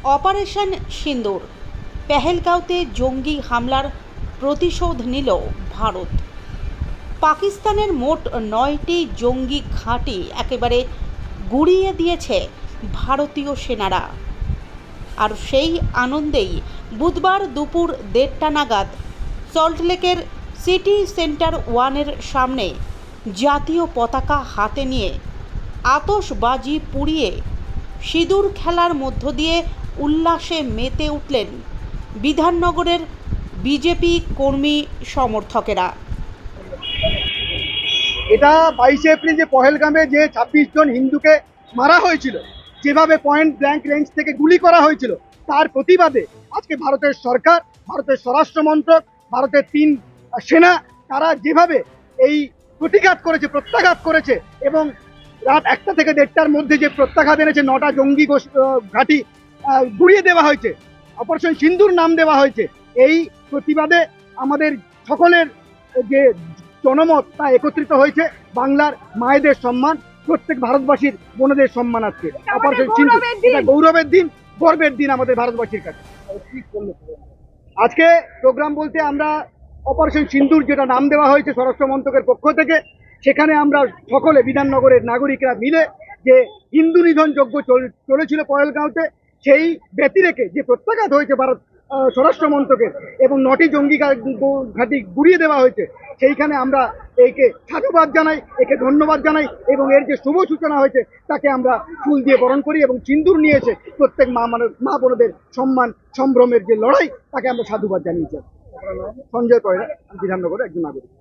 Operation সিন্দুর, পেহেলগাঁওতে জঙ্গি হামলার প্রতিশোধ নিল ভারত। পাকিস্তানের মোট 9টি জঙ্গি ঘাঁটি একেবারে গুঁড়িয়ে দিয়েছে ভারতীয় সেনারা। আর সেই আনন্দেই বুধবার দুপুর 1:30টা নাগাদ সল্টলেকের সিটি সেন্টার 1-এর সামনে জাতীয় পতাকা হাতে নিয়ে আতশবাজি পুড়িয়ে সিঁদুর খেলার মধ্য দিয়ে উল্লাসে মেতে উঠলেন বিধাননগরের বিজেপি কর্মী সমর্থকেরা। এটা 22শে এপ্রিল যে পহেলগামে যে 26 জন হিন্দুকে মারা হয়েছিল, যেভাবে পয়েন্ট ব্ল্যাঙ্ক রেঞ্জ থেকে গুলি করা হয়েছিল, তার প্রতিবাদে আজকে ভারতের সরকার, ভারতের স্বরাষ্ট্র মন্ত্রক, ভারতের 3 সেনা, তারা যেভাবে এই প্রতিঘাত করেছে, প্রত্যাঘাত করেছে এবং রাত 1টা থেকে 1:30টার মধ্যে যে প্রত্যাঘাত এনেছে, 9টা জঙ্গি ঘাঁটি গুড়িয়ে দেওয়া হয়েছে, অপারেশন সিন্দুর নাম দেওয়া হয়েছে। এই প্রতিবাদে আমাদের সকলের যে জনমত তা একত্রিত হয়েছে। বাংলার মায়েদের সম্মান, প্রত্যেক ভারতবাসীর বোনদের সম্মান আজকে অপারেশন সিন্দুর। এটা গৌরবের দিন, গর্বের দিন আমাদের ভারতবাসীর কাছে। আজকে প্রোগ্রাম বলতে আমরা অপারেশন সিন্দুর যেটা নাম দেওয়া হয়েছে স্বরাষ্ট্র মন্ত্রকের পক্ষ থেকে, সেখানে আমরা সকলে বিধাননগরের নাগরিকরা মিলে যে হিন্দু নিধন যজ্ঞ চলেছিল পহেলগাঁওতে, সেই ব্যতি রেখে যে প্রত্যাঘাত হয়েছে ভারত স্বরাষ্ট্র মন্ত্রকের এবং 9টি জঙ্গি ঘাঁটি গুড়িয়ে দেওয়া হয়েছে, সেইখানে আমরা একে সাধুবাদ জানাই, একে ধন্যবাদ জানাই এবং এর যে শুভ সূচনা হয়েছে তাকে আমরা ফুল দিয়ে বরণ করি এবং সিন্দুর নিয়েছে প্রত্যেক মা বোনদের সম্মান সম্ভ্রমের যে লড়াই, তাকে আমরা সাধুবাদ জানিয়েছি। সঞ্জয় পয়রা, বিধাননগরের একজন নাগরিক।